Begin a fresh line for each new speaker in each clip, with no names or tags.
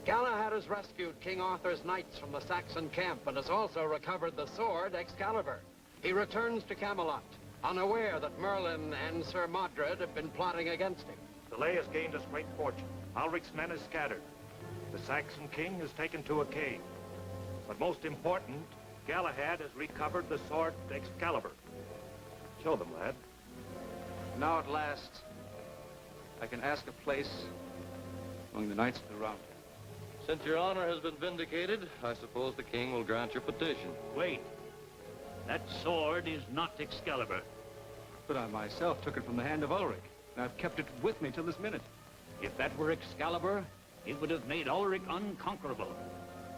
Galahad has rescued King Arthur's knights from the Saxon camp and has also recovered the sword Excalibur. He returns to Camelot, unaware that Merlin and Sir Modred have been plotting against him.
Delay has gained us great fortune. Ulric's men is scattered. The Saxon king is taken to a cave. But most important, Galahad has recovered the sword Excalibur. Show them, lad.
Now at last, I can ask a place among the knights of the Round Table.
Since your honor has been vindicated, I suppose the king will grant your petition.
Wait. That sword is not Excalibur.
But I myself took it from the hand of Ulric, and I've kept it with me till this minute.
If that were Excalibur, it would have made Ulric unconquerable.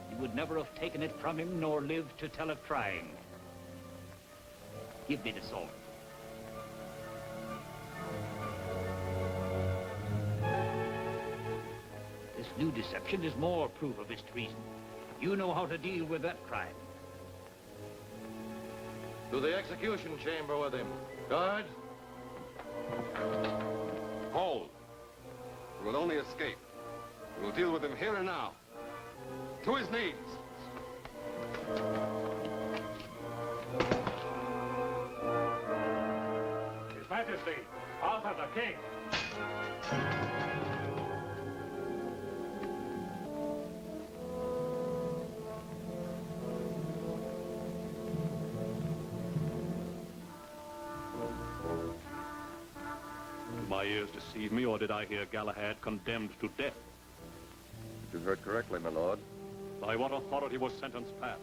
He would never have taken it from him, nor lived to tell of trying. Give me the sword. This new deception is more proof of his treason. You know how to deal with that crime.
To the execution chamber with him. Guards.
Hold. He will only escape. We will deal with him here and now. To his knees.
His Majesty, Arthur the king.
Did my ears deceive me, or did I hear Galahad condemned to death?
You heard correctly, my lord.
By what authority was sentence passed?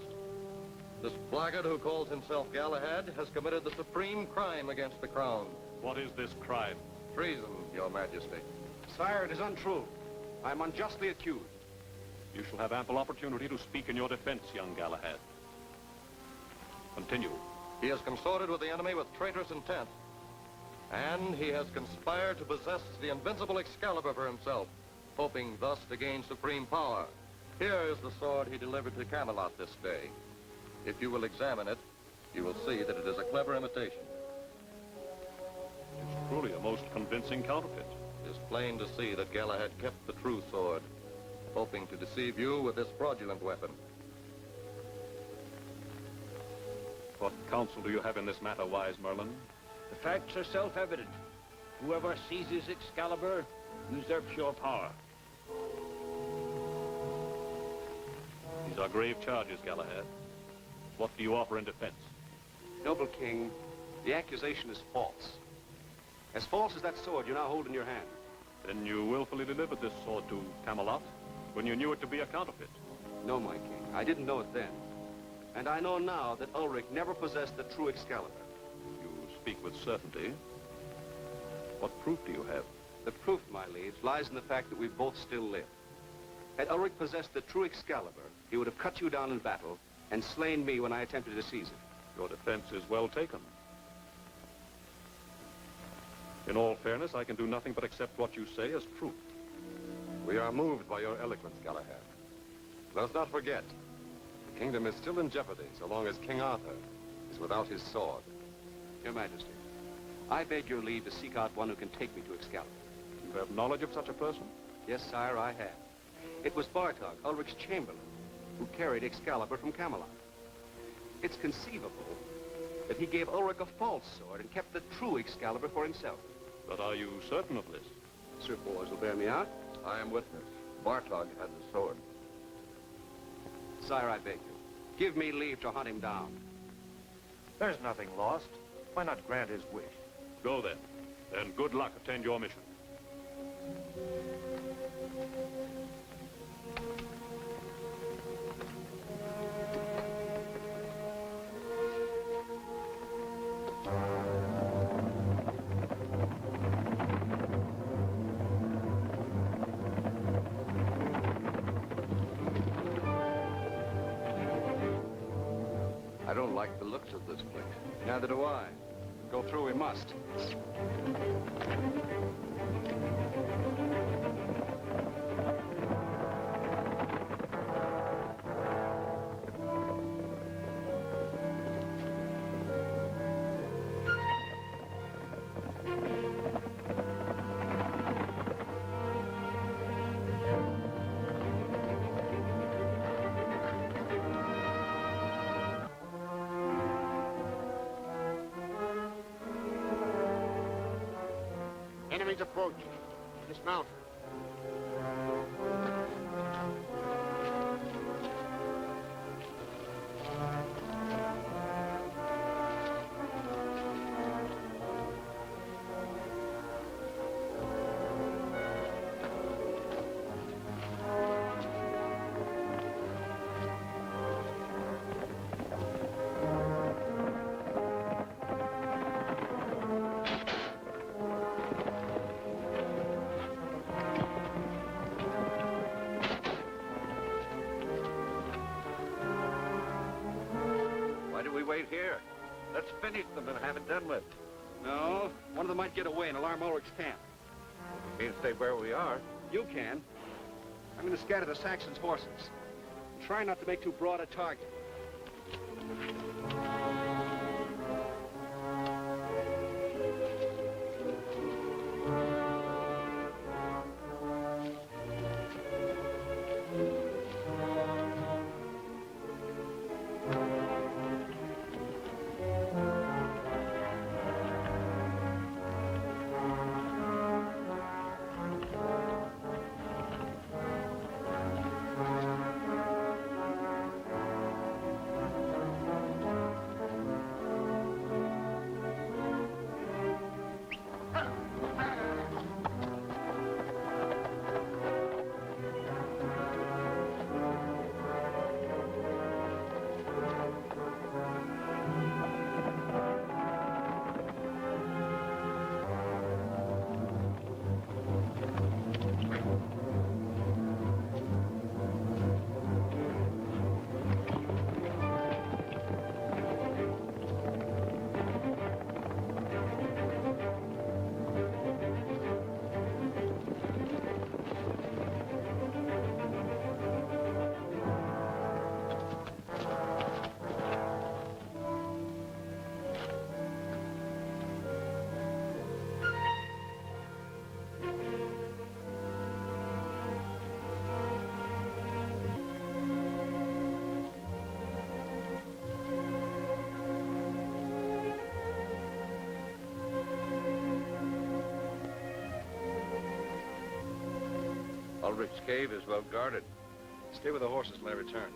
This blackguard who calls himself Galahad has committed the supreme crime against the crown.
What is this crime?
Treason, your majesty.
Sire, it is untrue. I am unjustly accused.
You shall have ample opportunity to speak in your defense, young Galahad. Continue.
He has consorted with the enemy with traitorous intent. And he has conspired to possess the invincible Excalibur for himself, hoping thus to gain supreme power. Here is the sword he delivered to Camelot this day. If you will examine it, you will see that it is a clever imitation.
It's truly a most convincing counterfeit.
It is plain to see that Galahad kept the true sword, hoping to deceive you with this fraudulent weapon.
What counsel do you have in this matter, wise Merlin?
The facts are self-evident. Whoever seizes Excalibur usurps your power.
These are grave charges, Galahad. What do you offer in defense?
Noble king, the accusation is false. As false as that sword you now hold in your hand.
Then you willfully delivered this sword to Camelot when you knew it to be a counterfeit.
No, my king, I didn't know it then. And I know now that Ulric never possessed the true Excalibur.
You speak with certainty. What proof do you have?
The proof, my liege, lies in the fact that we both still live. Had Ulric possessed the true Excalibur, he would have cut you down in battle and slain me when I attempted to seize it.
Your defense is well taken. In all fairness, I can do nothing but accept what you say as truth.
We are moved by your eloquence, Galahad. Let us not forget, the kingdom is still in jeopardy so long as King Arthur is without his sword.
Your Majesty, I beg your leave to seek out one who can take me to Excalibur.
You have knowledge of such a person?
Yes, sire, I have. It was Bartog, Ulric's chamberlain, who carried Excalibur from Camelot. It's conceivable that he gave Ulric a false sword and kept the true Excalibur for himself.
But are you certain of this?
Sir Bors will bear me out.
I am witness. Bartog had the sword.
Sire, I beg you, give me leave to hunt him down.
There's nothing lost. Why not grant his wish?
Go then. And good luck. Attend your mission.
I don't like the looks of this place.
Neither do I. Go through we must.
Enemies approach. Dismount.
Why do we wait here?
Let's finish them and have it done with.
No, one of them might get away and alarm Ulrich's camp.
We can't stay where we are.
You can. I'm going to scatter the Saxons' horses. And try not to make too broad a target. Ulrich's cave is well guarded. Stay with the horses till I return.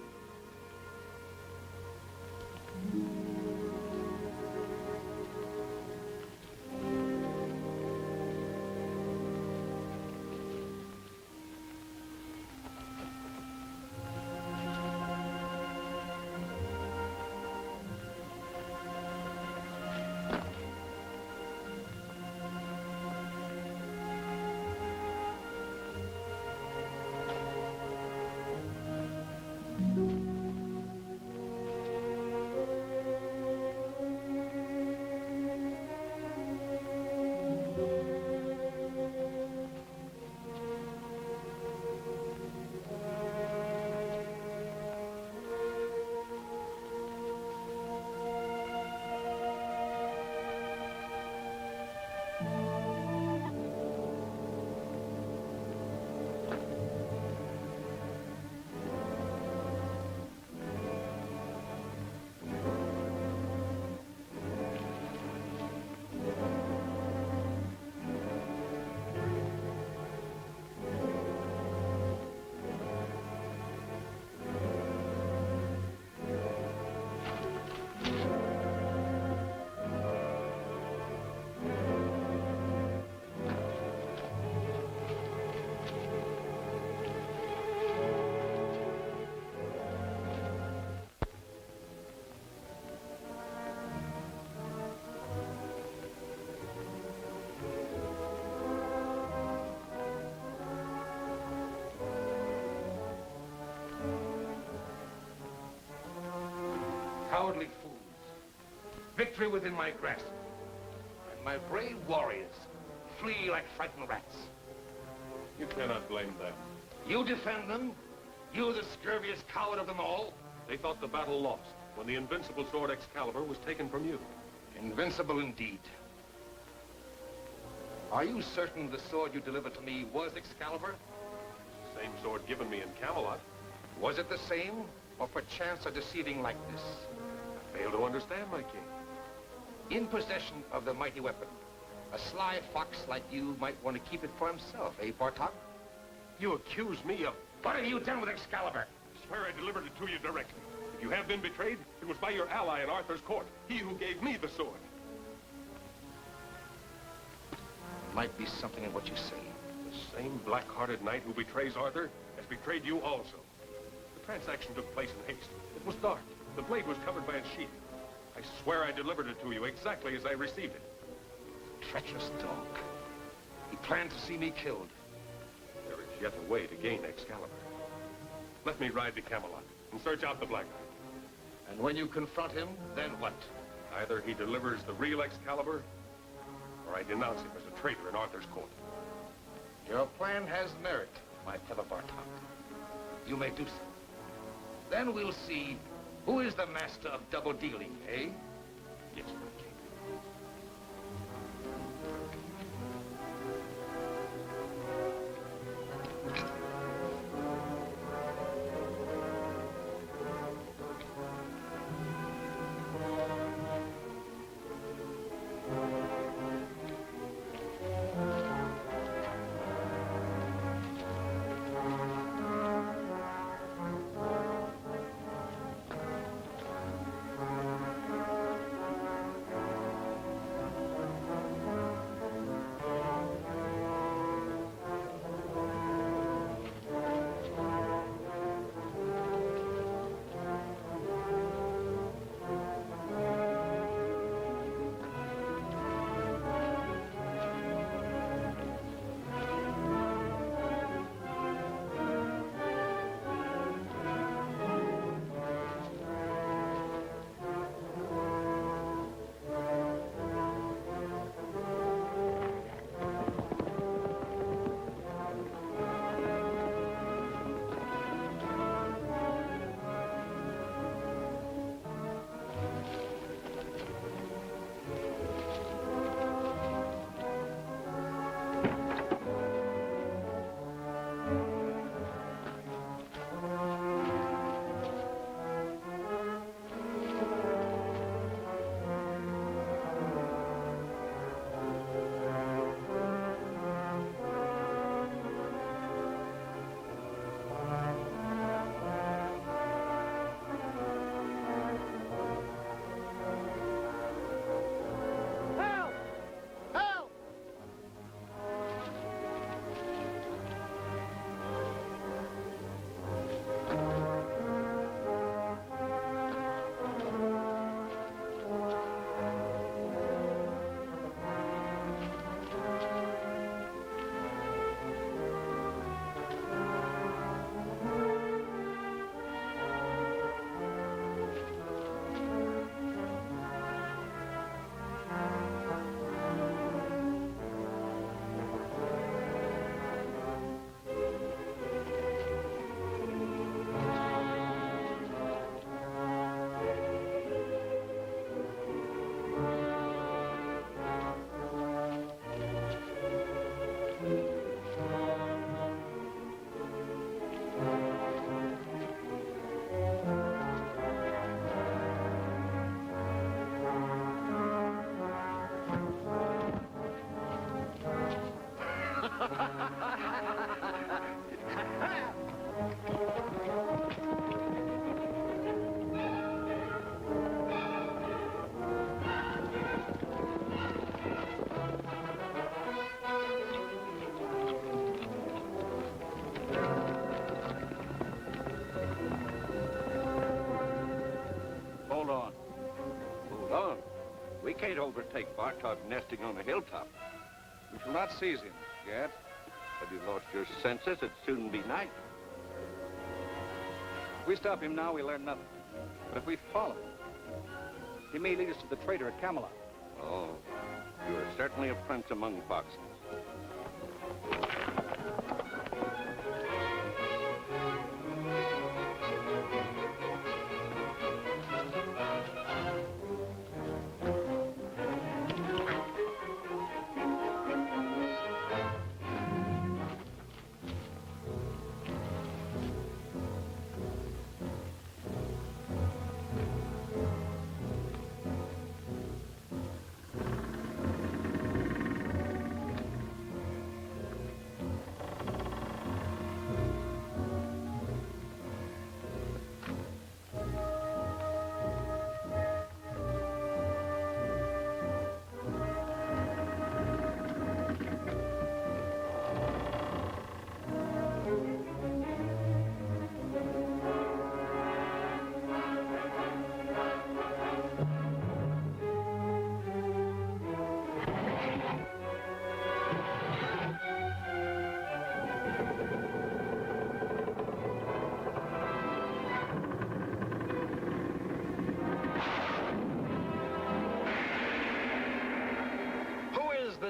Cowardly fools. Victory within my grasp. And my brave warriors flee like frightened rats.
You cannot blame them.
You defend them? You, the scurviest coward of them all?
They thought the battle lost when the invincible sword Excalibur was taken from you.
Invincible indeed. Are you certain the sword you delivered to me was Excalibur?
Same sword given me in Camelot.
Was it the same, or perchance a deceiving likeness?
I fail to understand, my king.
In possession of the mighty weapon, A sly fox like you might want to keep it for himself, eh, Bartok?
You accuse me of...
What have you done with Excalibur?
I swear I delivered it to you directly. If you have been betrayed, it was by your ally in Arthur's court. He who gave me the sword.
Might be something in what you say.
The same black-hearted knight who betrays Arthur has betrayed you also. The transaction took place in haste. It was dark. The blade was covered by its sheath. I swear I delivered it to you exactly as I received it.
Treacherous dog. He planned to see me killed.
There is yet a way to gain Excalibur. Let me ride to Camelot and search out the Black Knight.
And when you confront him, then what?
Either he delivers the real Excalibur, or I denounce him as a traitor in Arthur's court.
Your plan has merit, my fellow Bartok. You may do so. Then we'll see who is the master of double dealing, eh?
Yes, my king.
Hold on. Hold on. We can't overtake Bartok nesting on a hilltop. We shall not seize him yet. Have you lost your senses? It'd soon be night. If we stop him now, we learn nothing. But if we follow him, he may lead us to the traitor at Camelot. Oh, you are certainly a prince among foxes.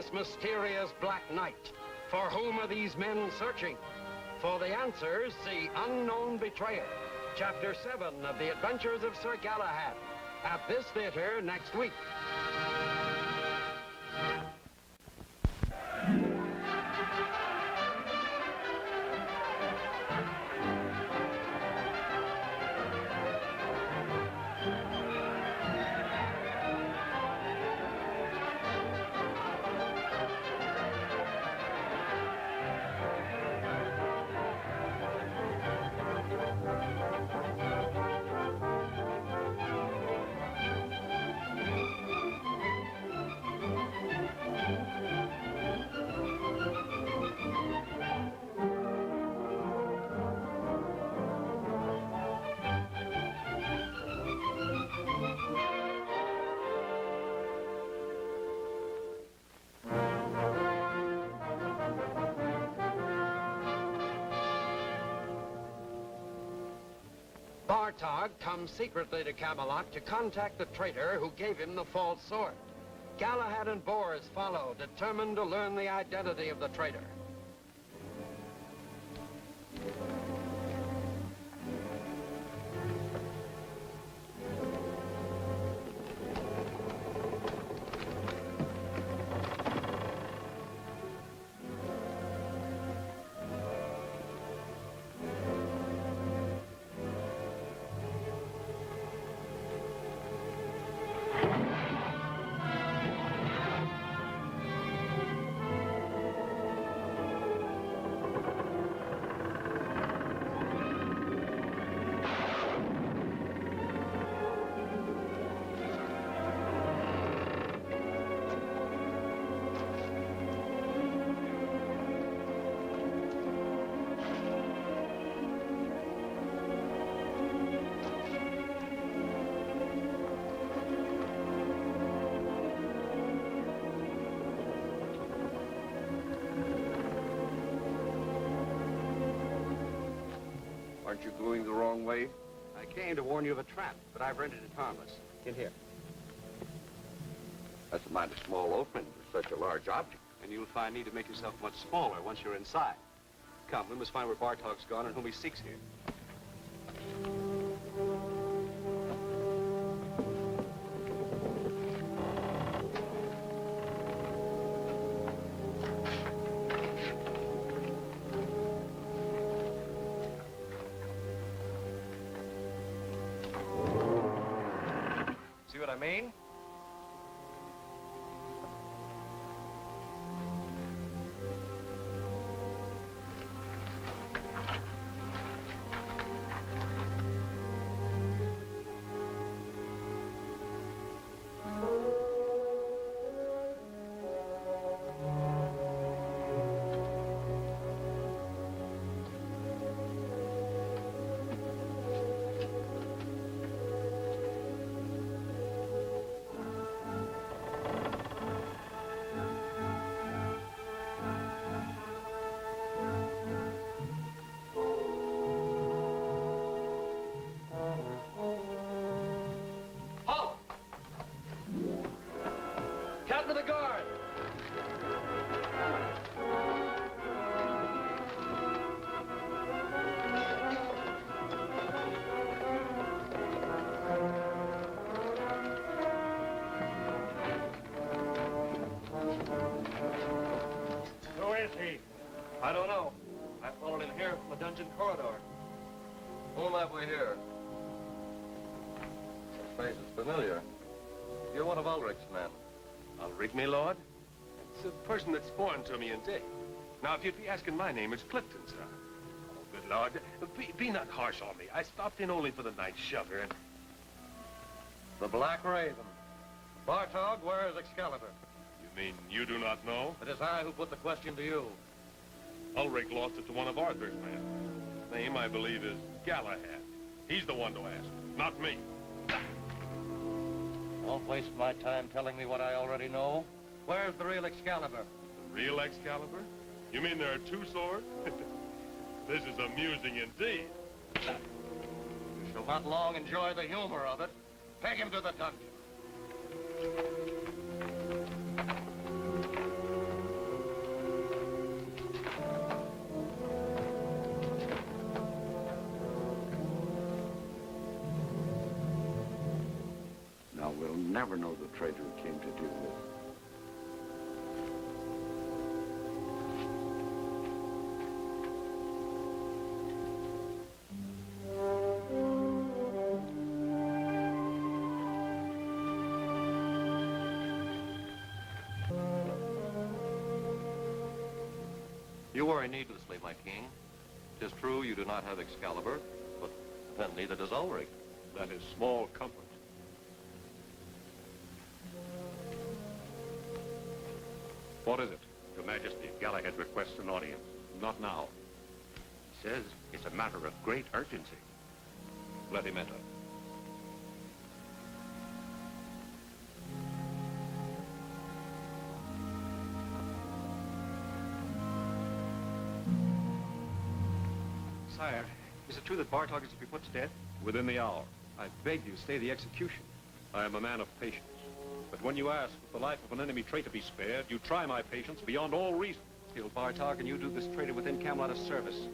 this mysterious Black Knight? For whom are these men searching? For the answers, see Unknown Betrayer, Chapter 7 of The Adventures of Sir Galahad, at this theater next week. Bartog comes secretly to Camelot to contact the traitor who gave him the false sword. Galahad and Bors follow, determined to learn the identity of the traitor.
Aren't you going the wrong way? I came to warn you of a trap, but I've rendered it harmless. In here.
That's a mighty small opening for such a large object.
And you'll find need to make yourself much smaller once you're inside. Come, we must find where Bartog's gone and whom he seeks here.
See what I mean?
Captain of the guard!
Who is he?
I don't know. I followed him here from the dungeon corridor. Whom have we here? This face is familiar. You're one of Ulrich's men.
Ulrich, me lord? It's a person that's born to me in day. Now, if you'd be asking my name, it's Clifton, sir. Oh, good lord. Be not harsh on me. I stopped in only for the night's shelter and...
The Black Raven. Bartog, where is Excalibur?
You mean you do not know?
It is I who put the question to you.
Ulrich lost it to one of Arthur's men. His name, I believe, is Galahad. He's the one to ask, not me.
Don't waste my time telling me what I already know. Where's the real Excalibur?
The real Excalibur? You mean there are two swords? This is amusing indeed.
You shall not long enjoy the humor of it. Take him to the dungeon.
never know the traitor he came to deal with.
You worry needlessly, my king. 'Tis true you do not have Excalibur, but then neither does Ulrich.
That is small comfort. What is it?
Your Majesty, Galahad requests an audience.
Not now.
He says it's a matter of great urgency.
Let him enter.
Sire, is it true that Bartok is to be put to death?
Within the hour.
I beg you, stay the execution.
I am a man of patience. But when you ask if the life of an enemy traitor be spared, you try my patience beyond all reason.
Still, Bartok, and you do this traitor within Camelot a service.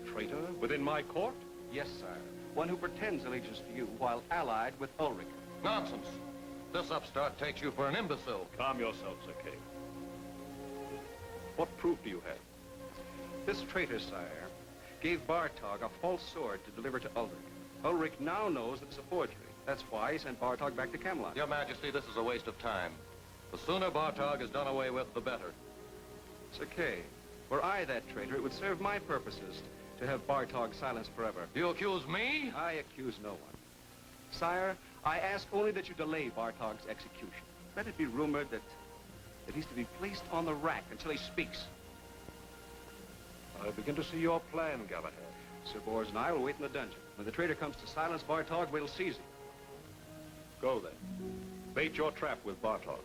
Traitor? Within my court?
Yes, sire. One who pretends allegiance to you while allied with Ulrich.
Nonsense. This upstart takes you for an imbecile.
Calm yourself, Sir Kay. What proof do you have?
This traitor, sire, gave Bartok a false sword to deliver to Ulrich. Ulrich now knows that it's a forgery. That's why he sent Bartok back to Camelot.
Your Majesty, this is a waste of time. The sooner Bartog is done away with, the better.
Sir Kay, were I that traitor, it would serve my purposes to have Bartok silenced forever.
You accuse me?
I accuse no one. Sire, I ask only that you delay Bartog's execution. Let it be rumored that he's to be placed on the rack until he speaks.
I begin to see your plan, Galahad.
Sir Bors and I will wait in the dungeon. When the traitor comes to silence Bartok, we'll seize him.
Go then. Bait your trap with Bartok.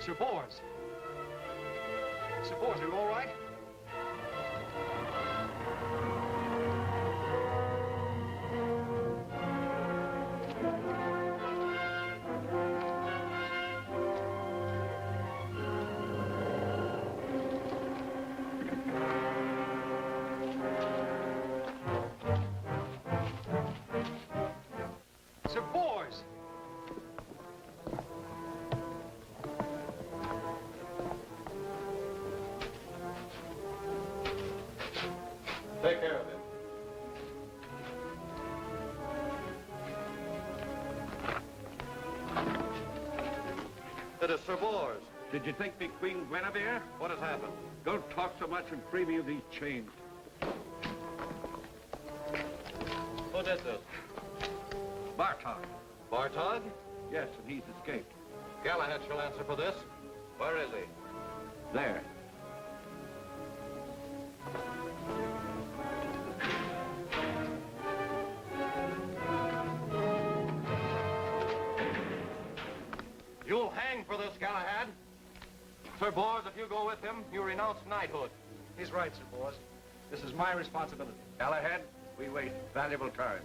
Sir Bors! Sir Bors, are you all right? Sir Bors!
Take care of him. It is Sir Bors.
Did you think me Queen Guinevere?
What has happened?
Don't talk so much and free me of these chains.
Who did this?
Bartok.
Bartog?
Yes, and he's escaped.
Galahad shall answer for this. Where is he?
There.
Sir Bors, if you go with him, you renounce knighthood.
He's right, Sir Bors. This is my responsibility.
Galahad, we wait valuable time.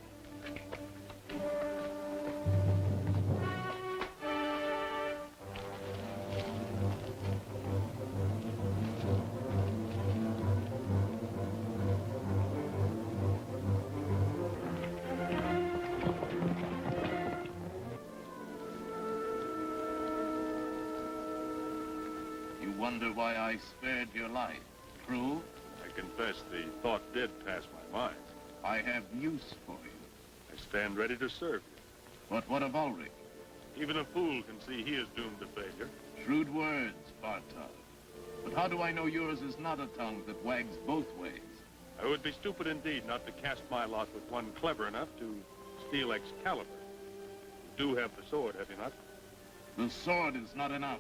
You wonder why I spared your life, true?
I confess the thought did pass my mind.
I have use for you.
I stand ready to serve you.
But what of Ulrich?
Even a fool can see he is doomed to failure.
Shrewd words, Bartok. But how do I know yours is not a tongue that wags both ways?
I would be stupid indeed not to cast my lot with one clever enough to steal Excalibur. You do have the sword, have you not?
The sword is not enough.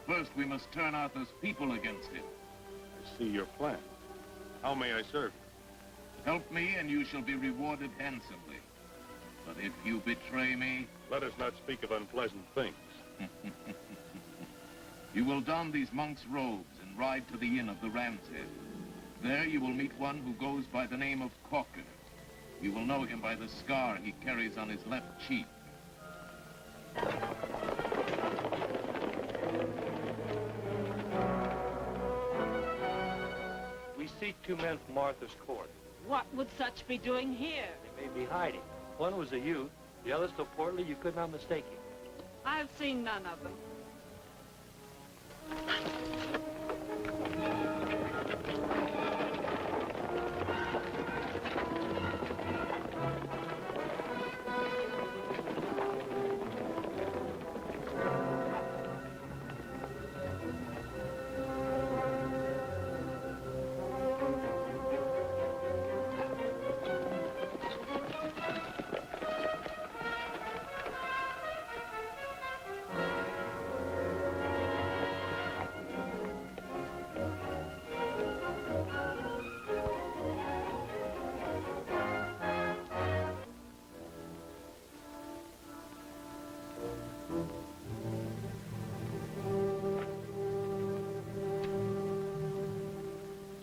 First, we must turn Arthur's people against him.
I see your plan. How may I serve you?
Help me, and you shall be rewarded handsomely. But if you betray me...
Let us not speak of unpleasant things.
You will don these monk's robes and ride to the inn of the Ram's Head. There you will meet one who goes by the name of Corker. You will know him by the scar he carries on his left cheek.
We seek two men from Arthur's court.
What would such be doing here?
They may be hiding. One was a youth, the other so portly you could not mistake him.
I've seen none of them.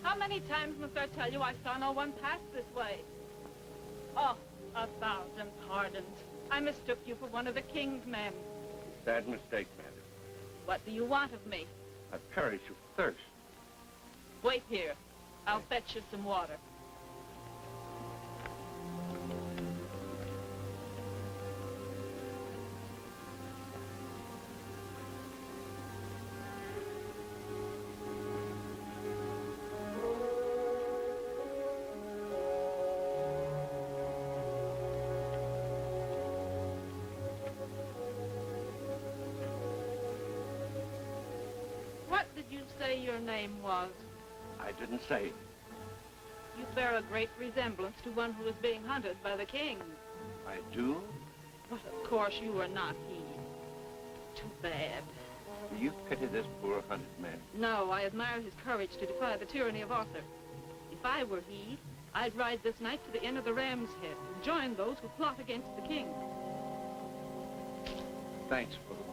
How many times must I tell you I saw no one pass this way? Oh, 1,000 pardons. I mistook you for one of the king's men.
Sad mistake, madam.
What do you want of me?
I perish of thirst.
Wait here. I'll fetch you some water. What did you say your name was?
I didn't say.
You bear a great resemblance to one who is being hunted by the king.
I do?
But of course you are not he. Too bad.
Do you pity this poor hunted man?
No, I admire his courage to defy the tyranny of Arthur. If I were he, I'd ride this night to the inn of the Ram's Head and join those who plot against the king.
Thanks for the water.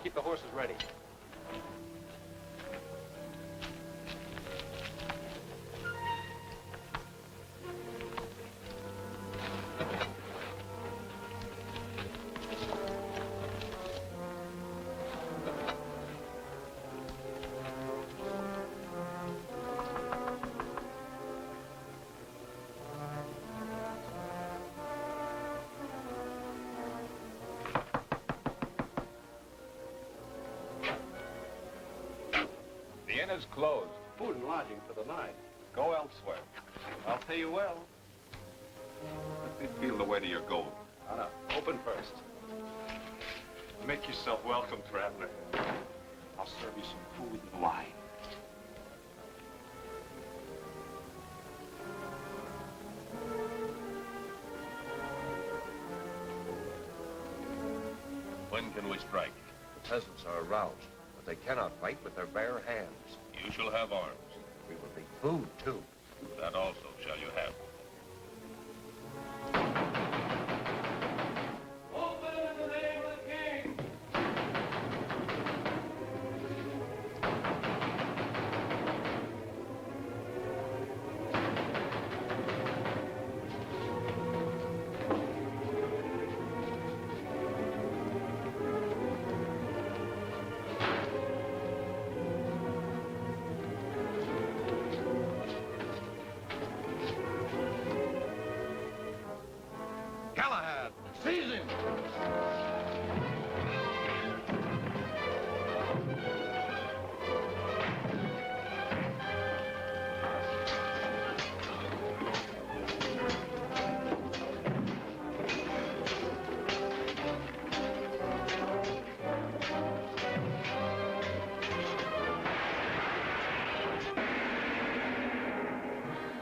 Keep the horses ready.
The inn is closed. Food and lodging for the night. Go elsewhere. I'll pay you well.
Let me feel the weight of your gold.
No, open first.
Make yourself welcome, traveler.
I'll serve you some food and wine.
When can we strike? The peasants are aroused.
but they cannot fight with their bare hands.
You shall have arms.
We will need food, too.
That also shall you have.
Open in the name of the king!
Galahad, seize him!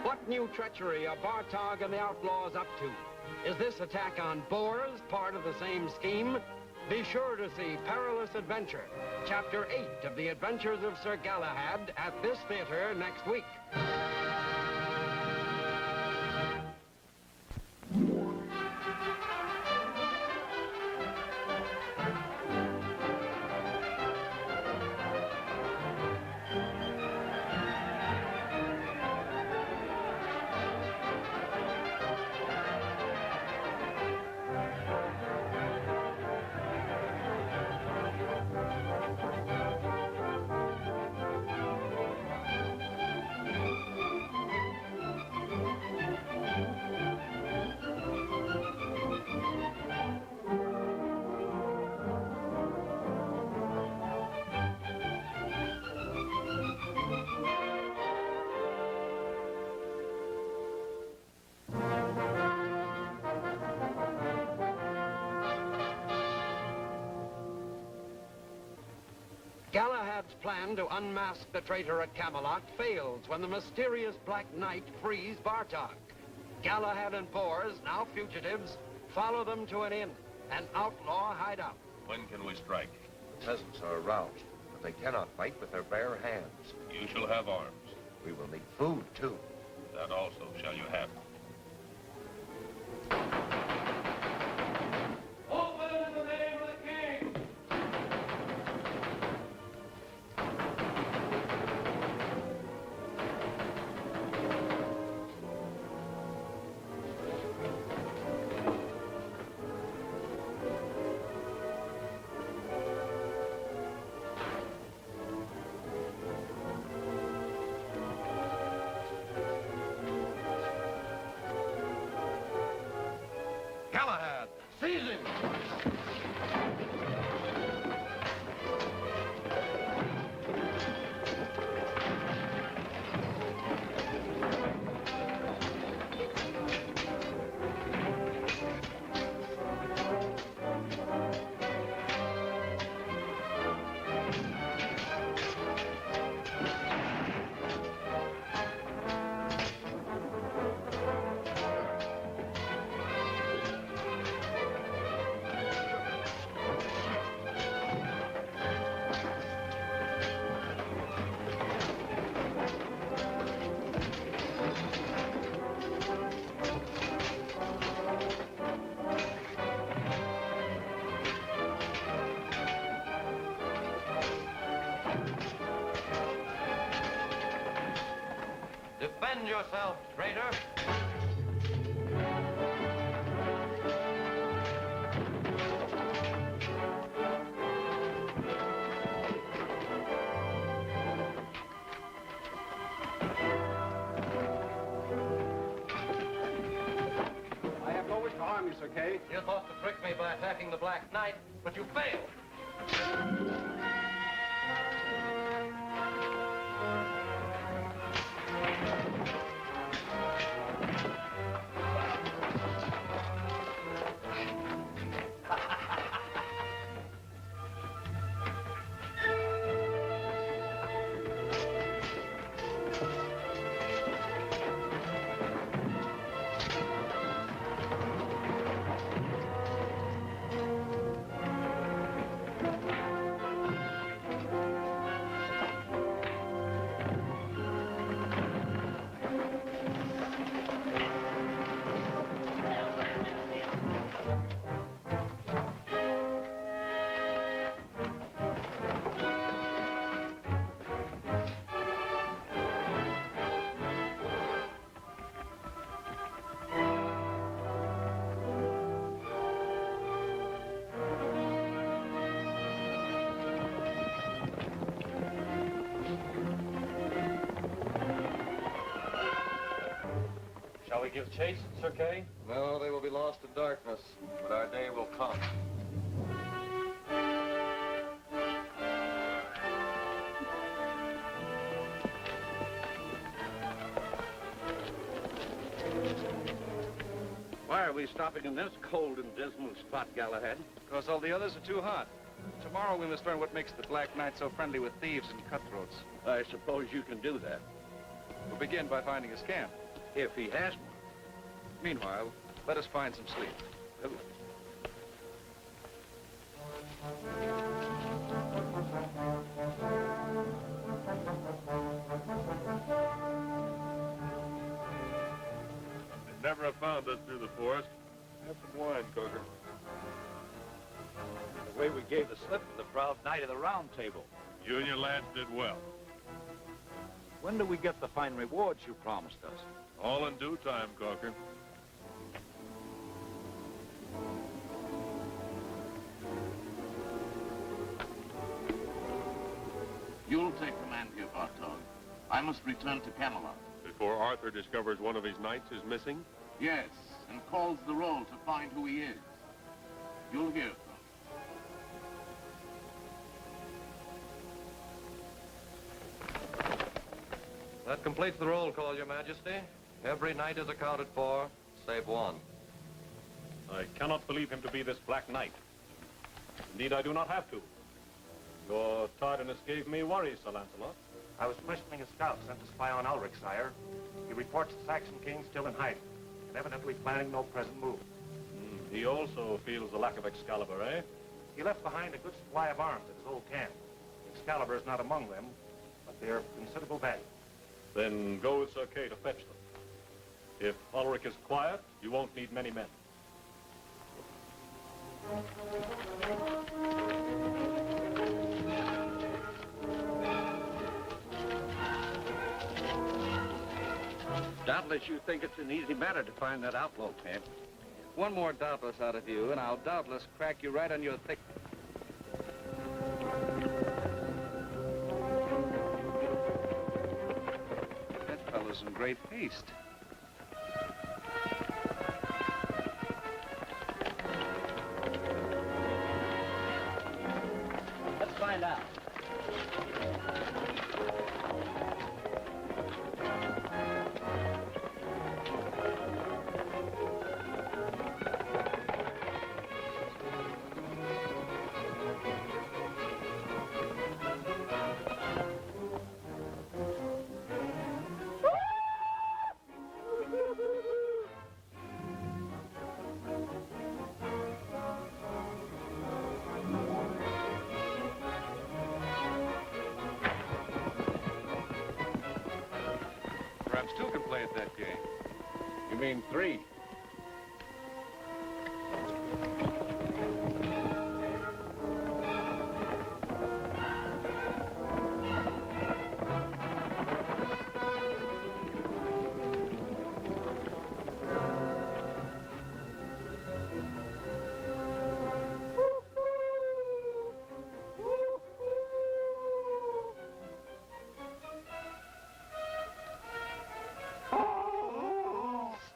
What new treachery are Bartog and the outlaws up to? Is this attack on Boers part of the same scheme? Be sure to see Perilous Adventure, Chapter 8 of The Adventures of Sir Galahad at this theater next week. Galahad's plan to unmask the traitor at Camelot fails when the mysterious Black Knight frees Bartog. Galahad and Boers, now fugitives, follow them to an inn, an outlaw hideout.
When can we strike?
The peasants are aroused, but they cannot fight with their bare hands.
You shall have arms.
We will need food, too.
That also shall you have.
Open in the name of the king!
Galahad, seize him! Defend yourself, traitor!
I have no wish to harm you, Sir Kay.
You thought to trick me by attacking the Black Knight, but you failed.
we give chase, Sir Kay?
No, they will be lost in darkness, but our day will come.
Why are we stopping in this cold and dismal spot, Galahad?
Because all the others are too hot. Tomorrow we must learn what makes the Black Knight so friendly with thieves and cutthroats.
I suppose you can do that.
We'll begin by finding his camp.
If he has one.
Meanwhile, let us find some sleep.
They'd never have found us through the forest. Have some wine, Coker.
The way we gave the slip to the proud knight of the Round Table.
You and your lads did well.
When do we get the fine rewards you promised us?
All in due time, Coker.
You'll take command here, Bartok. I must return to Camelot.
Before Arthur discovers one of his knights is missing?
Yes, and calls the roll to find who he is. You'll hear from him.
That completes the roll call, Your Majesty. Every knight is accounted for, save one.
I cannot believe him to be this Black Knight. Indeed, I do not have to. Your tardiness gave me worries, Sir Lancelot.
I was questioning a scout sent to spy on Ulrich, sire. He reports the Saxon king still in hiding, and evidently planning no present move.
He also feels the lack of Excalibur, eh?
He left behind a good supply of arms at his old camp. Excalibur is not among them, but they're of considerable value.
Then go with Sir Kay to fetch them. If Ulrich is quiet, you won't need many men.
Doubtless you think it's an easy matter to find that outlaw camp.
One more doubtless out of you, and I'll doubtless crack you right on your thick... That fellow's in great haste.
Let's find out.
Perhaps two can play at that game.
You mean 3?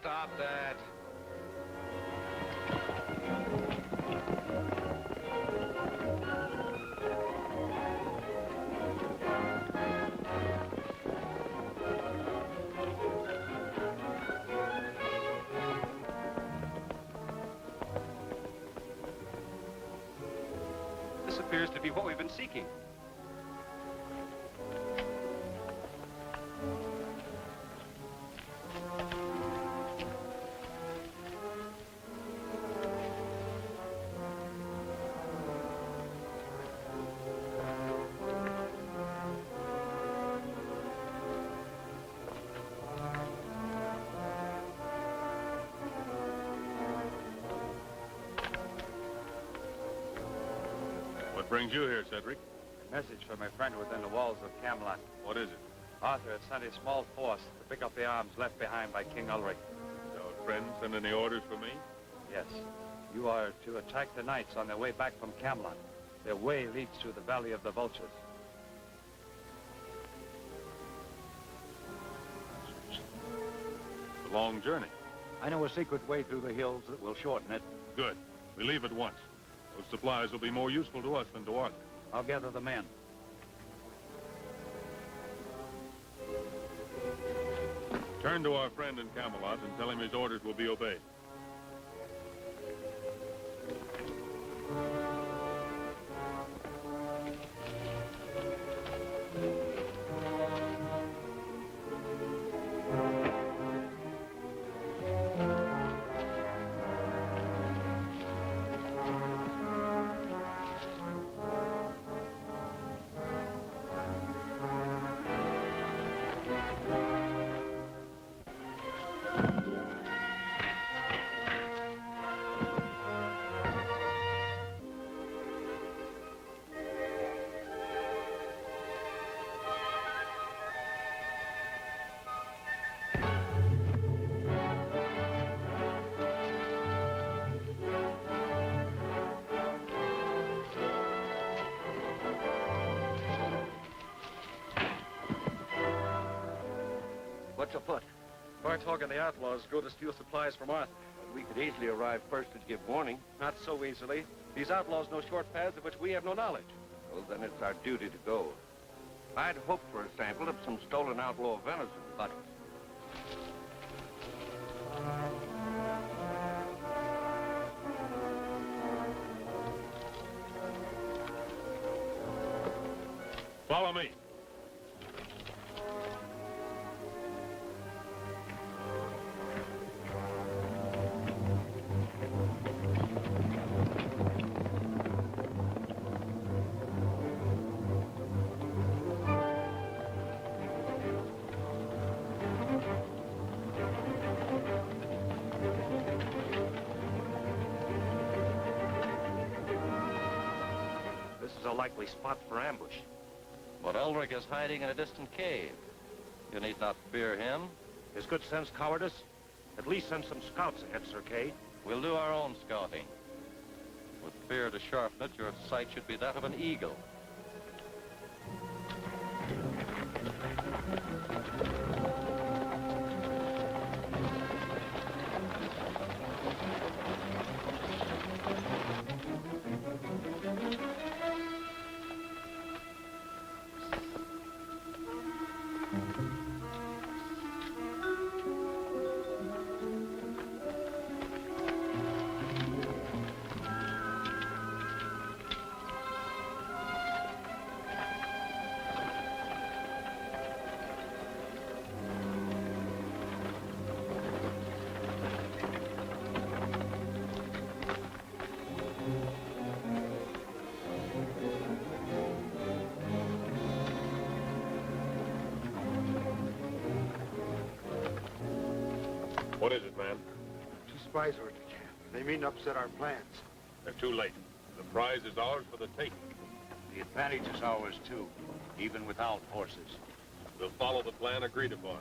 Stop that. This appears to be what we've been seeking.
What brings you here, Cedric?
A message from a friend within the walls of Camelot.
What is it?
Arthur has sent a small force to pick up the arms left behind by King Ulrich.
Is our friend send any orders for me?
Yes. You are to attack the knights on their way back from Camelot. Their way leads through the Valley of the Vultures.
It's a long journey.
I know a secret way through the hills that will shorten it.
Good. We leave at once. Those supplies will be more useful to us than to Arthur.
I'll gather the men.
Turn to our friend in Camelot and tell him his orders will be obeyed.
What's afoot? Bartok and the outlaws go to steal supplies from Arthur.
We could easily arrive first and give warning.
Not so easily. These outlaws know short paths of which we have no knowledge.
Well, then it's our duty to go. I'd hoped for a sample of some stolen outlaw venison, but...
Follow me.
This is a likely spot for ambush.
But Ulrich is hiding in a distant cave. You need not fear him.
Is good sense cowardice? At least send some scouts ahead, Sir Kay.
We'll do our own scouting. With fear to sharpen it, your sight should be that of an eagle.
What is it, man?
Two spies are at the camp. They mean to upset our plans.
They're too late. The prize is ours for the taking.
The advantage is ours, too, even without horses.
We'll follow the plan agreed upon.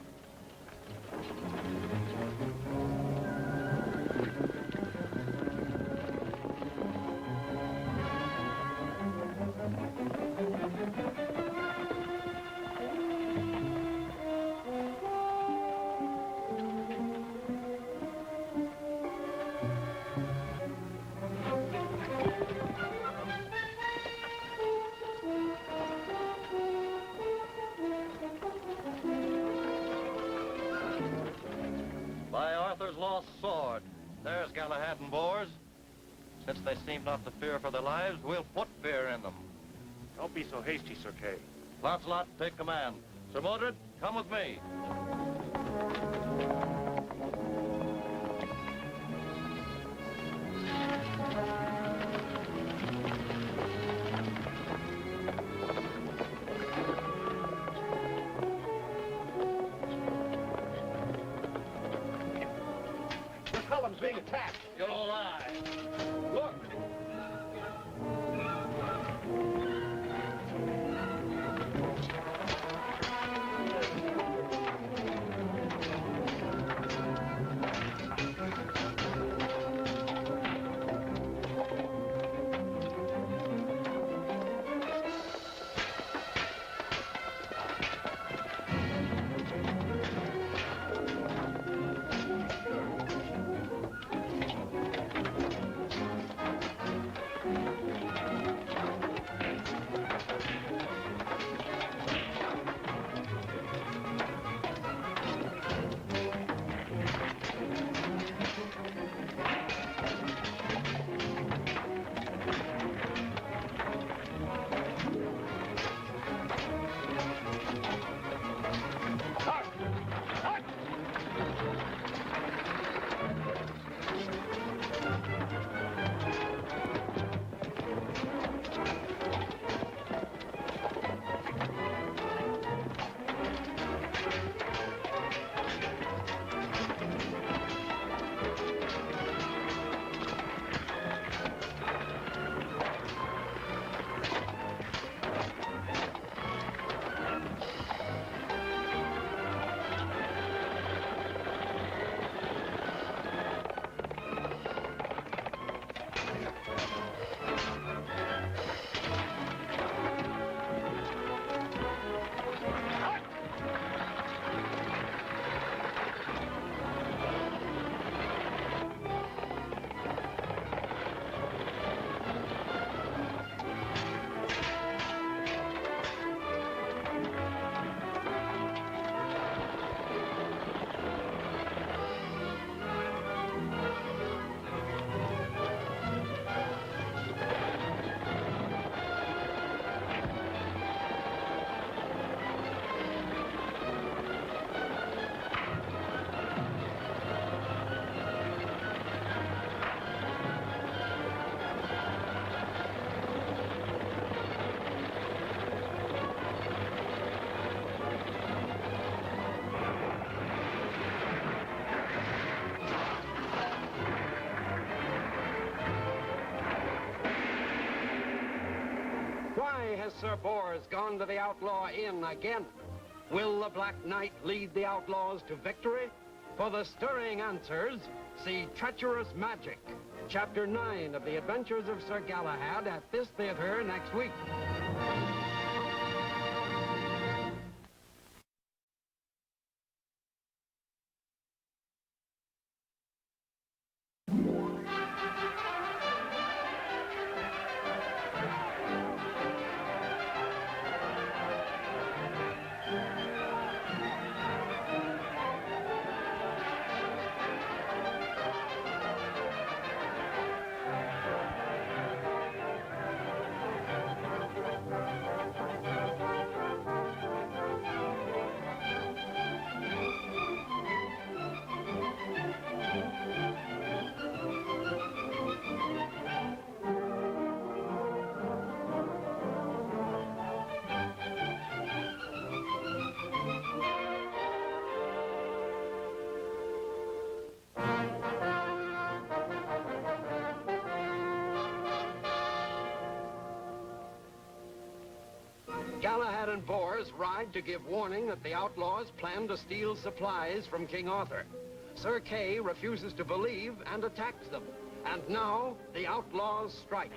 By Arthur's lost sword, there's Galahad and Bors. Since they seem not to fear for their lives, we'll put fear in them.
Don't be so hasty, Sir Kay.
Lancelot, take command. Sir Modred, come with me.
The column's being attacked.
You're alive.
Look!
has Sir Bors gone to the Outlaw Inn again? Will the Black Knight lead the outlaws to victory? For the stirring answers, see Treacherous Magic, Chapter 9 of the Adventures of Sir Galahad at this theater next week. Galahad and Bors ride to give warning that the outlaws plan to steal supplies from King Arthur. Sir Kay refuses to believe and attacks them. And now, the outlaws strike.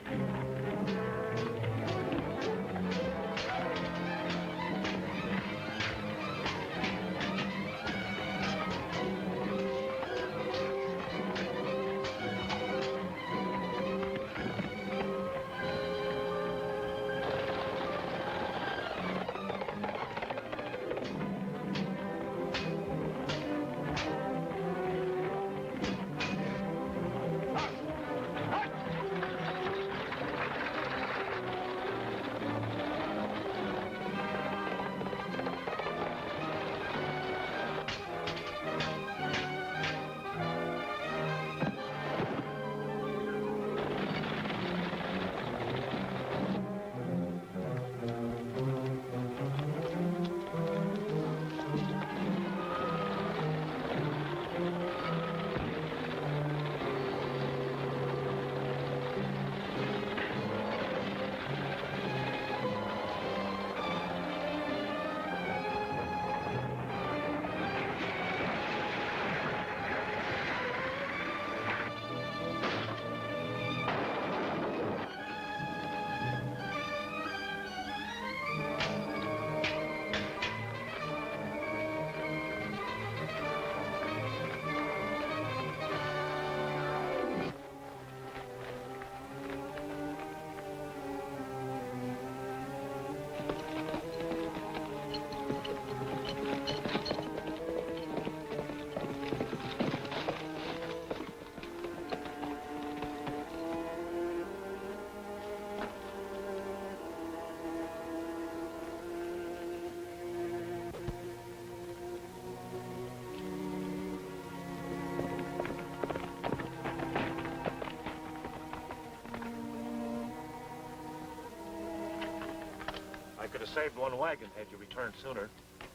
I could have saved one wagon had you returned sooner.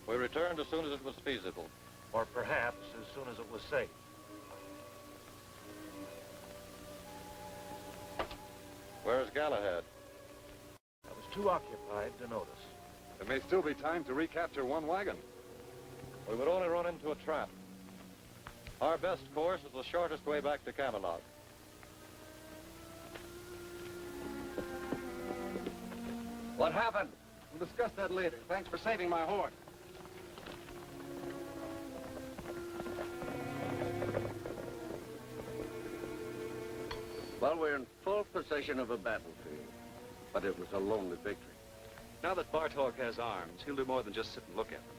We returned as soon as it was feasible.
Or perhaps as soon as it was safe.
Where's Galahad?
I was too occupied to notice.
There may still be time to recapture one wagon.
We would only run into a trap. Our best course is the shortest way back to Camelot.
What happened? We'll discuss that later. Thanks for saving my horse.
Well, we're in full possession of a battlefield, but it was a lonely victory.
Now that Bartok has arms, he'll do more than just sit and look at them.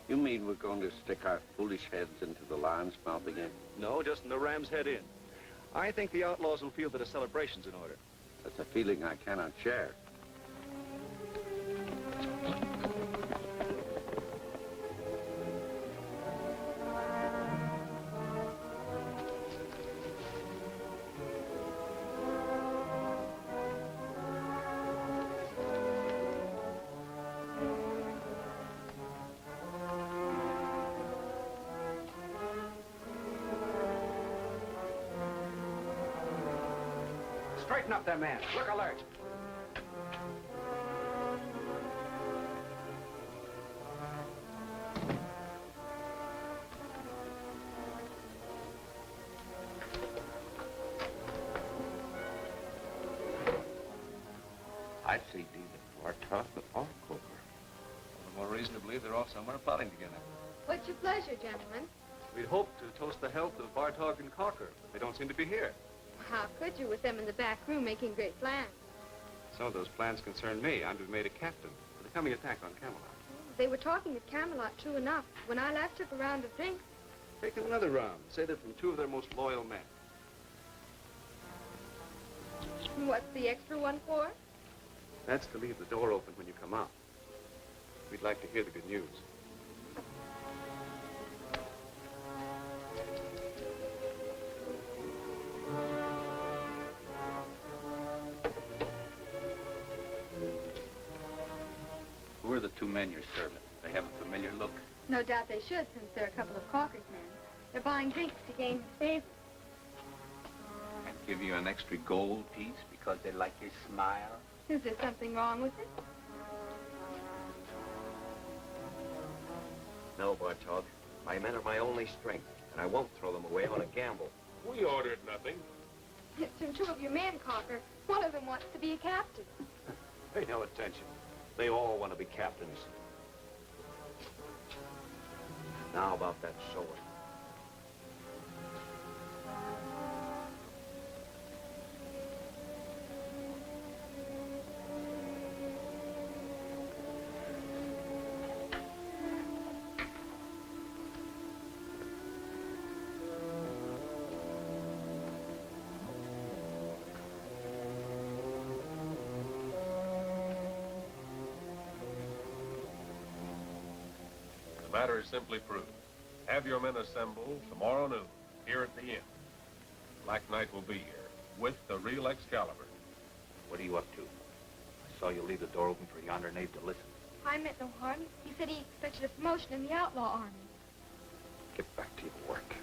You mean we're going to stick our foolish heads into the lion's mouth again?
No, just in the ram's head inn. I think the outlaws will feel that a celebration's in order.
That's a feeling I cannot share.
Straighten up there, man. Look alert.
I'd say neither Bartok or Coker.
All the more reason to believe they're off somewhere plotting together.
What's your pleasure, gentlemen?
We'd hoped to toast the health of Bartok and Cocker, but they don't seem to be here.
How could you with them in the back room making great plans?
Some of those plans concern me. I'm to be made a captain for the coming attack on Camelot.
They were talking at Camelot, true enough. When I left, took a round of drinks.
Take them another round. Say they're from two of their most loyal men.
What's the extra one for?
That's to leave the door open when you come out. We'd like to hear the good news.
Who are the two men you're serving? They have a familiar look.
No doubt they should, since they're a couple of Cocker's men. They're buying drinks to gain his favor.
And give you an extra gold piece because they like your smile?
Is there something wrong with it?
No, Bartok. My men are my only strength, and I won't throw them away on a gamble.
We ordered nothing.
It's from two of your men, Cocker. One of them wants to be a captain.
Pay no attention. They all want to be captains. Now about that sword.
The matter is simply proved. Have your men assemble tomorrow noon here at the inn. Black Knight will be here with the real Excalibur.
What are you up to? I saw you leave the door open for yonder knave to listen.
I meant no harm. He said he expected a promotion in the outlaw army.
Get back to your work.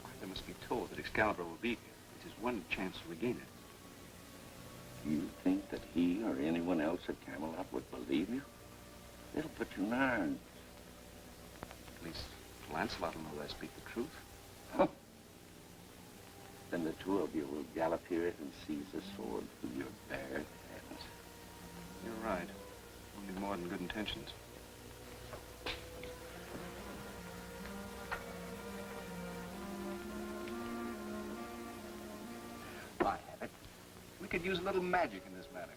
Arthur must be told that Excalibur will be here. It's his one chance to regain it.
You think that he or anyone else at Camelot would believe you? It'll put you in irons.
At least Lancelot will know that I speak the truth.
Huh. Then the two of you will gallop here and seize the sword with your bare hands.
You're right. Only more than good intentions. I have it. We could use a little magic in this matter.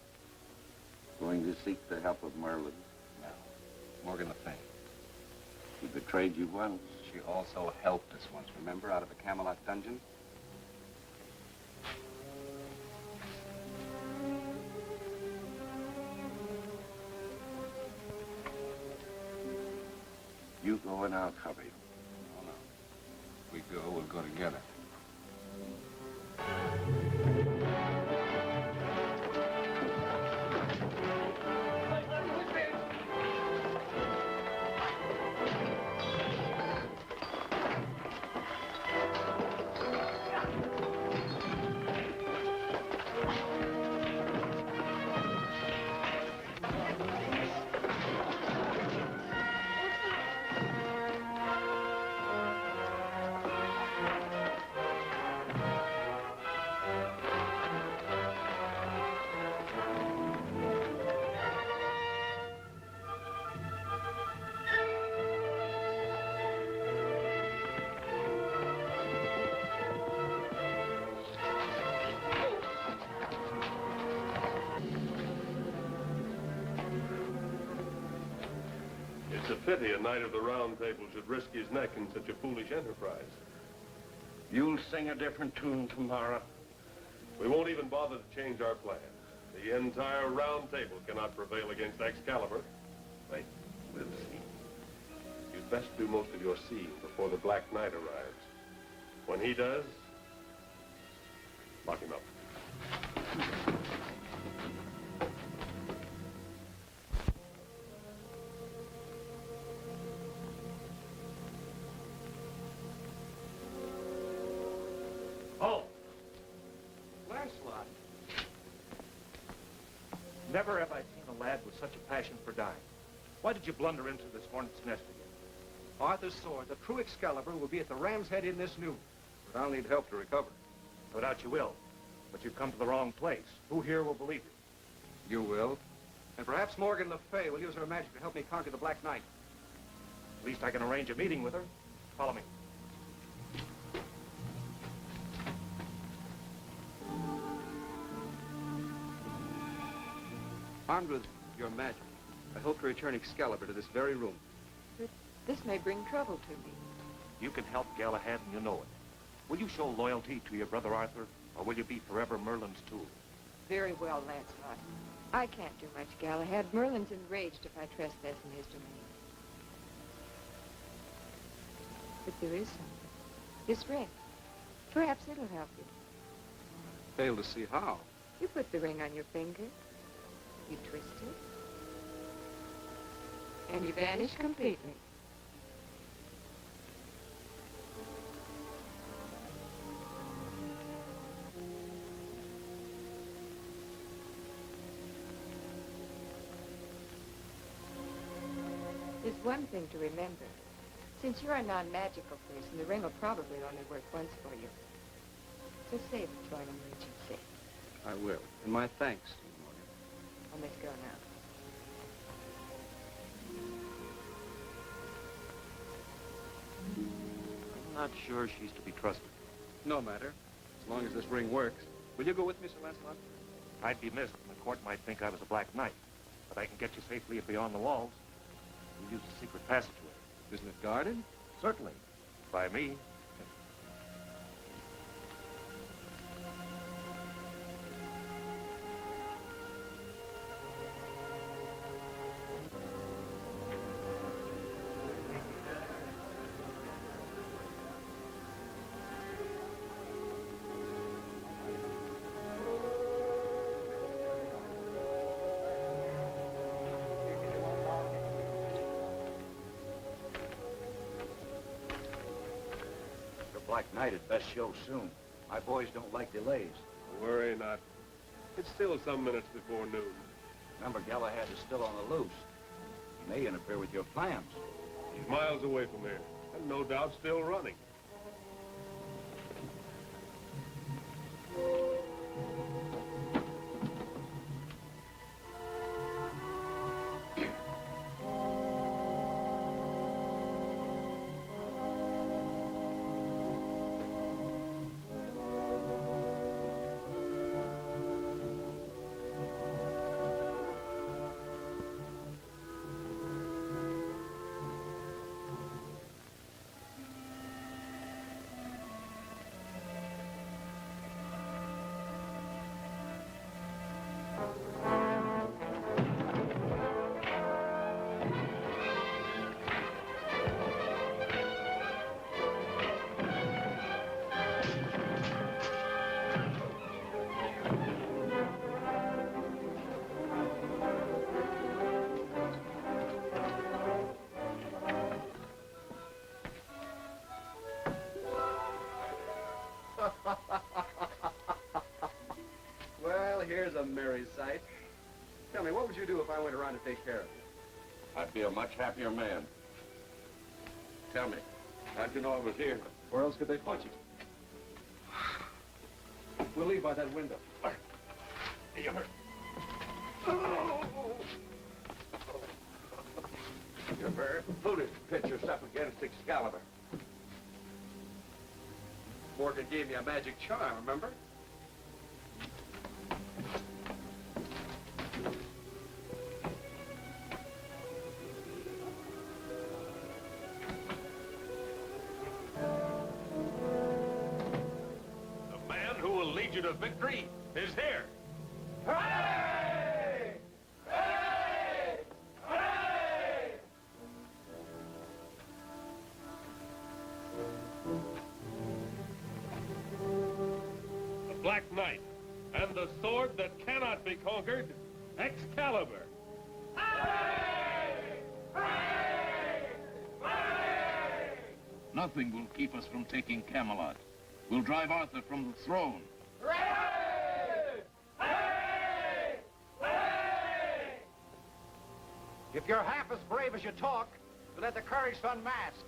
Going to seek the help of Merlin?
No. Morgan Le Fay.
He betrayed you once.
She also helped us once, remember, out of a Camelot dungeon?
You go and I'll cover you.
Oh, no. If we go, we'll go together.
It's a pity a knight of the Round Table should risk his neck in such a foolish enterprise.
You'll sing a different tune tomorrow.
We won't even bother to change our plans. The entire Round Table cannot prevail against Excalibur.
Wait, we'll see.
You'd best do most of your seeing before the Black Knight arrives. When he does, lock him up.
Oh! Lancelot.
Never have I seen a lad with such a passion for dying. Why did you blunder into this hornet's nest again?
Arthur's sword, the true Excalibur, will be at the Ram's Head in this noon. But I'll need help to recover it.
No doubt you will. But you've come to the wrong place. Who here will believe you?
You will. And perhaps Morgan Le Fay will use her magic to help me conquer the Black Knight.
At least I can arrange a meeting with her. Follow me.
Armed with your magic, I hope to return Excalibur to this very room.
But this may bring trouble to me.
You can help Galahad, and you know it. Will you show loyalty to your brother Arthur, or will you be forever Merlin's tool?
Very well, Lancelot. I can't do much, Galahad. Merlin's enraged if I trespass in his domain. But there is something. This ring. Perhaps it'll help you.
Fail to see how.
You put the ring on your finger. You twist it. And you vanish completely. There's one thing to remember. Since you're a non-magical person, the ring will probably only work once for you. So save it for an emergency.
I will. And my thanks to you, Morgan.
I must go now.
I'm not sure she's to be trusted.
No matter. As long as this ring works. Will you go with me, Sir Lancelot?
I'd be missed, and the court might think I was a Black Knight. But I can get you safely beyond the walls. We'll use the secret passageway.
Isn't it guarded?
Certainly. By me.
Black Knight had best show soon. My boys don't like delays.
Worry not. It's still some minutes before noon.
Remember, Galahad is still on the loose. He may interfere with your plans.
He's miles away from here, and no doubt still running.
Well, here's a merry sight. Tell me, what would you do if I went around to take care of you?
I'd be a much happier man. Tell me, how'd you know I was here?
Where else could they put you? We'll leave by that window.
You hurt.
You're very foolish to pitch yourself against Excalibur.
Morgan gave me a magic charm, remember?
The man who will lead you to victory is here.
Hooray! Hooray! Hooray!
The Black Knight and the sword that cannot be conquered, Excalibur.
Nothing will keep us from taking Camelot. We'll drive Arthur from the throne.
Hooray! Hooray! Hooray!
If you're half as brave as you talk, you'll have the courage to unmask.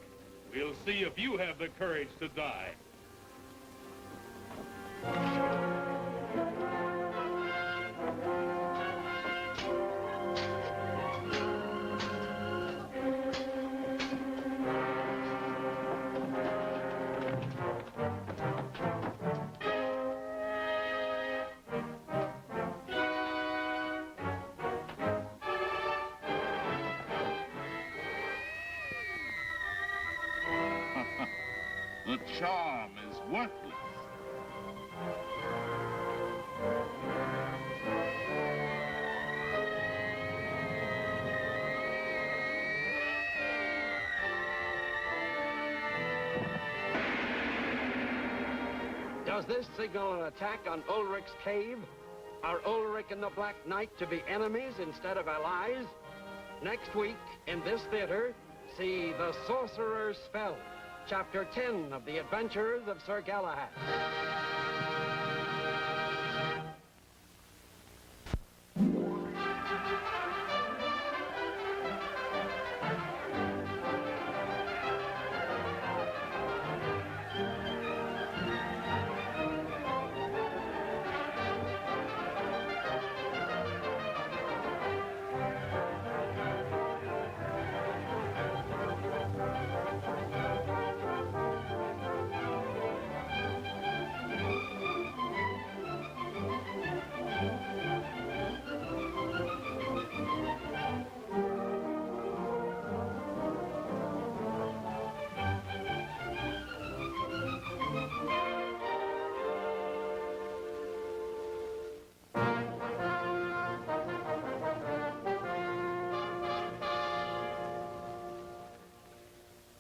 We'll see if you have the courage to die.
The charm is worthless.
Does this signal an attack on Ulrich's cave? Are Ulrich and the Black Knight to be enemies instead of allies? Next week, in this theater, see The Sorcerer's Spell, Chapter 10 of The Adventures of Sir Galahad.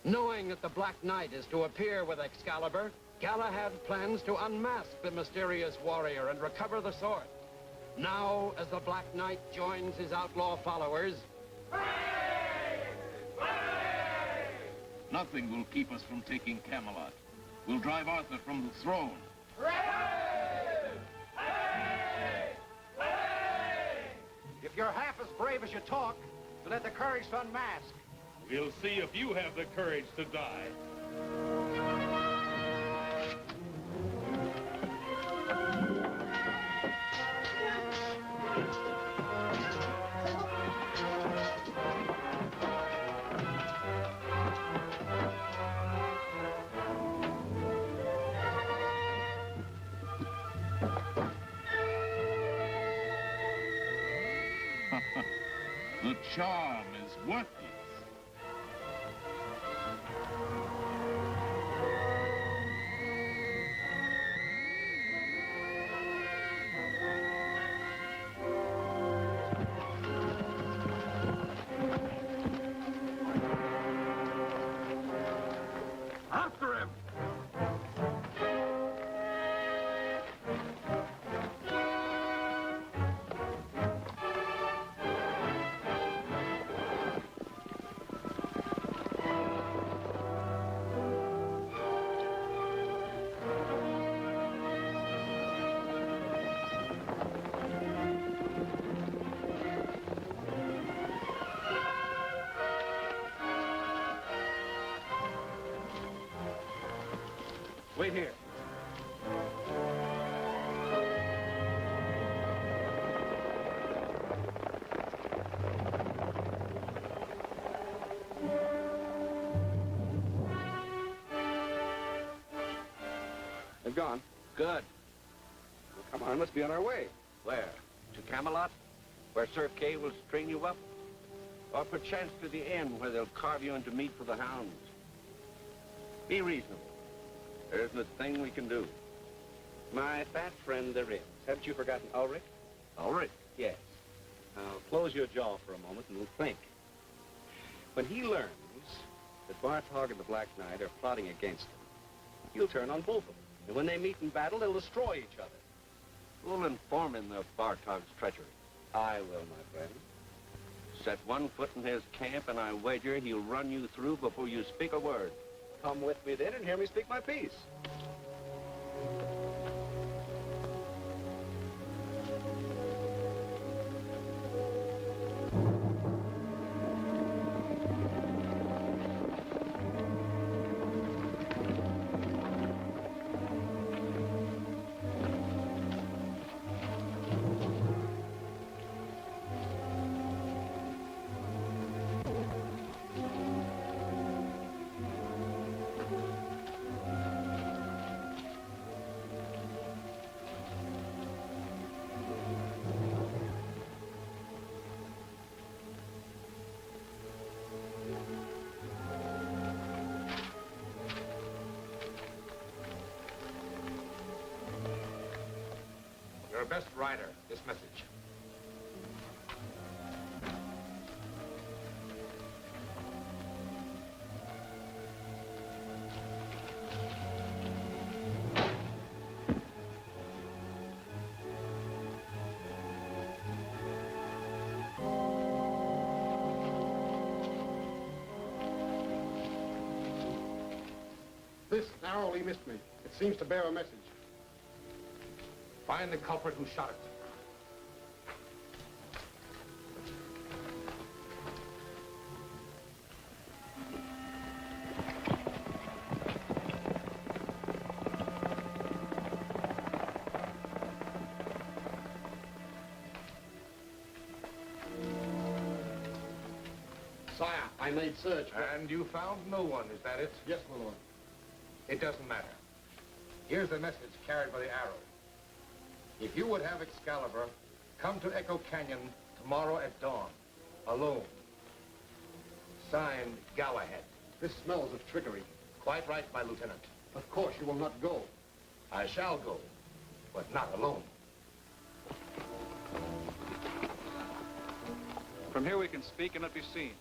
Knowing that the Black Knight is to appear with Excalibur, Galahad plans to unmask the mysterious warrior and recover the sword. Now, as the Black Knight joins his outlaw followers,
Nothing will keep us from taking Camelot. We'll drive Arthur from the throne.
If you're half as brave as you talk, you'll have the courage to unmask.
We'll see if you have the courage to die.
The charm is worthless.
After him!
Wait here. They've gone.
Good.
Well, come on, let's be on our way.
Where? To Camelot? Where Sir Kay will string you up? Or perchance to the inn where they'll carve you into meat for the hounds? Be reasonable. There isn't a thing we can do.
My fat friend, there is. Haven't you forgotten Ulrich?
Ulrich?
Yes. Now, close your jaw for a moment and we'll think. When he learns that Bartog and the Black Knight are plotting against him, he'll turn on both of them. And when they meet in battle, they'll destroy each other.
Who'll inform him of Bartog's treachery?
I will, my friend.
Set one foot in his camp, and I wager he'll run you through before you speak a word.
Come with me then and hear me speak my piece.
Your best rider, this message.
This narrowly missed me. It seems to bear a message.
Find the culprit who shot it.
Sire, I made search.
And you found no one, is that it?
Yes, my lord.
It doesn't matter. Here's the message carried by the arrow. If you would have Excalibur, come to Echo Canyon tomorrow at dawn, alone. Signed, Galahad.
This smells of trickery.
Quite right, my lieutenant.
Of course, you will not go.
I shall go, but not alone.
From here we can speak and not be seen.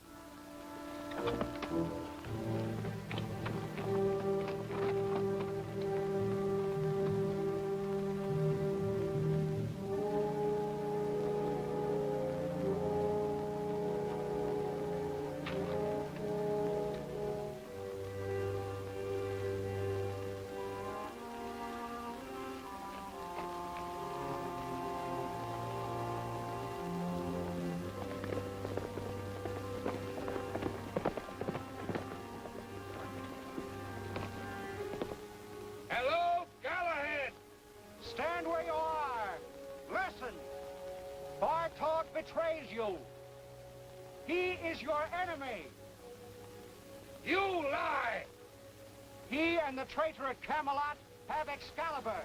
Hello, Galahad!
Stand where you are. Listen. Bartok betrays you. He is your enemy.
You lie!
He and the traitor at Camelot have Excalibur.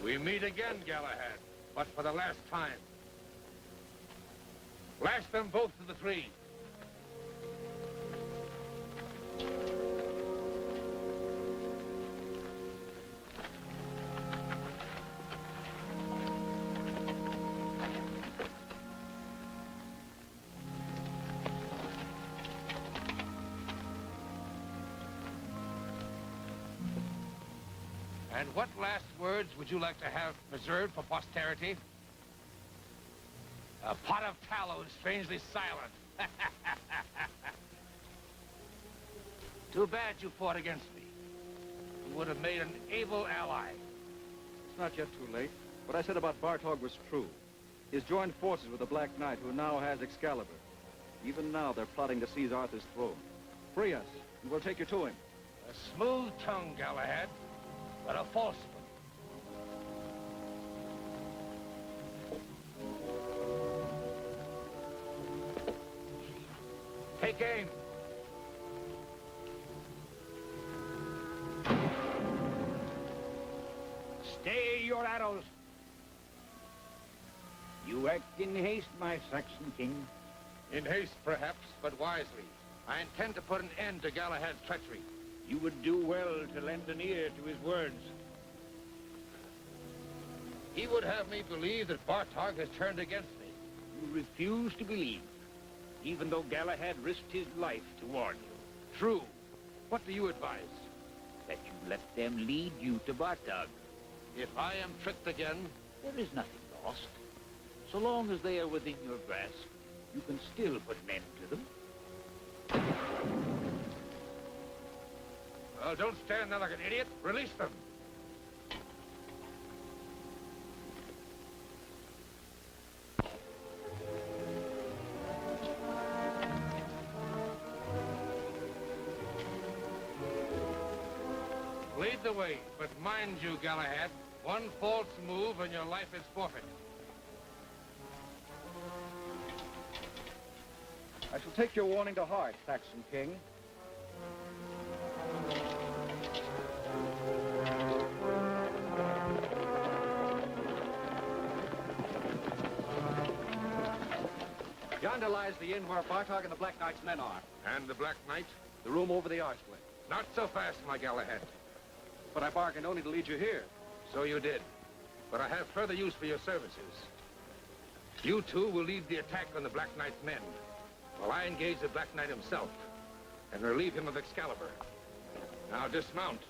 We meet again, Galahad, but for the last time. Lash them both to the tree. And what last words would you like to have preserved for posterity? A pot of tallow and strangely silent. Too bad you fought against me. You would have made an able ally.
It's not yet too late. What I said about Bartok was true. He's joined forces with the Black Knight, who now has Excalibur. Even now, they're plotting to seize Arthur's throne. Free us, and we'll take you to him.
A smooth tongue, Galahad, but a false one. Take aim.
Stay your arrows.
You act in haste, my Saxon king.
In haste, perhaps, but wisely. I intend to put an end to Galahad's treachery.
You would do well to lend an ear to his words.
He would have me believe that Bartog has turned against me.
You refuse to believe, even though Galahad risked his life to warn you.
True. What do you advise?
That you let them lead you to Bartog.
If I am tricked again?
There is nothing lost. So long as they are within your grasp, you can still put an end to them.
Well, don't stand there like an idiot. Release them. Lead the way, but mind you, Galahad, one false move and your life is forfeit.
I shall take your warning to heart, Saxon King.
Yonder lies the inn where Bartog and the Black Knight's men are.
And the Black Knight?
The room over the archway.
Not so fast, my Galahad.
But I bargained only to lead you here.
So you did. But I have further use for your services. You two will lead the attack on the Black Knight's men, while I engage the Black Knight himself and relieve him of Excalibur. Now dismount.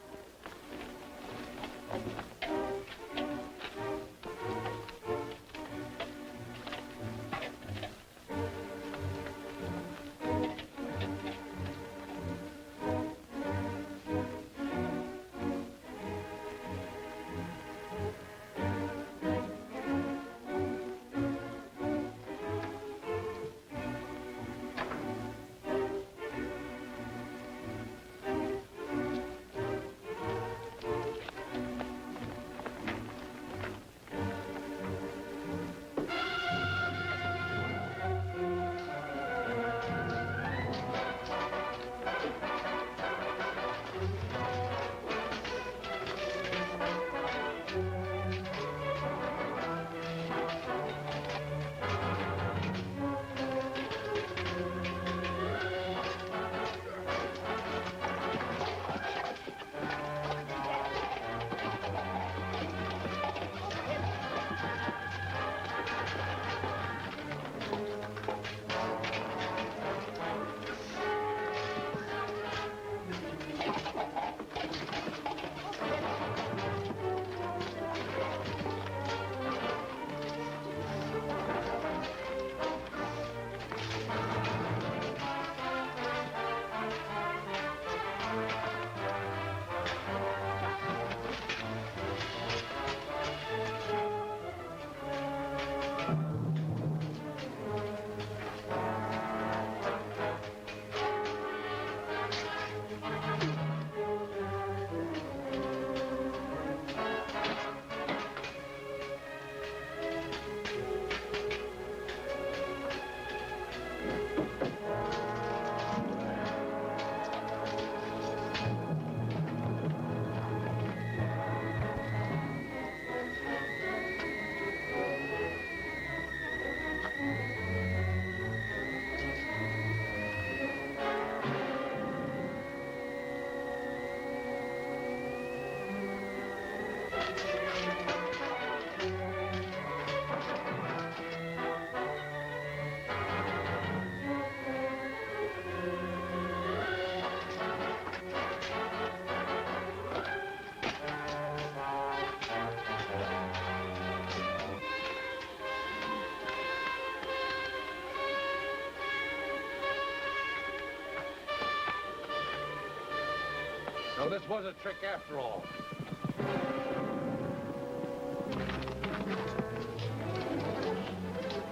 So this was a trick after all.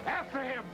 After him!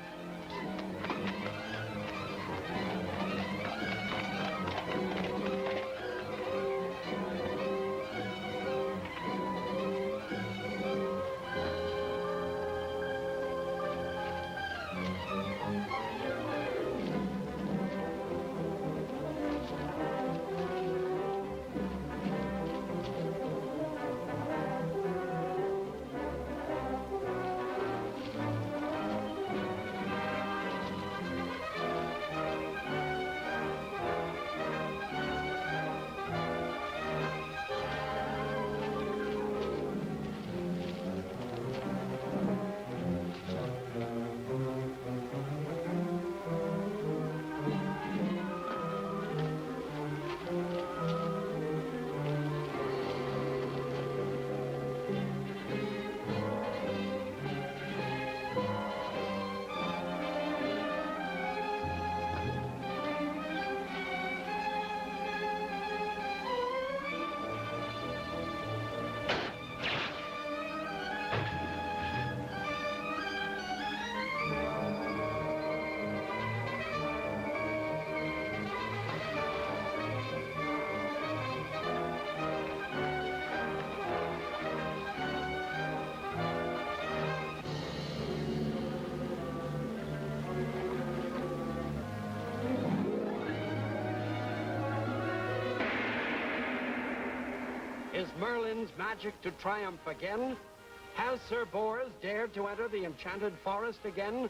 Merlin's magic to triumph again? Has Sir Bors dared to enter the enchanted forest again?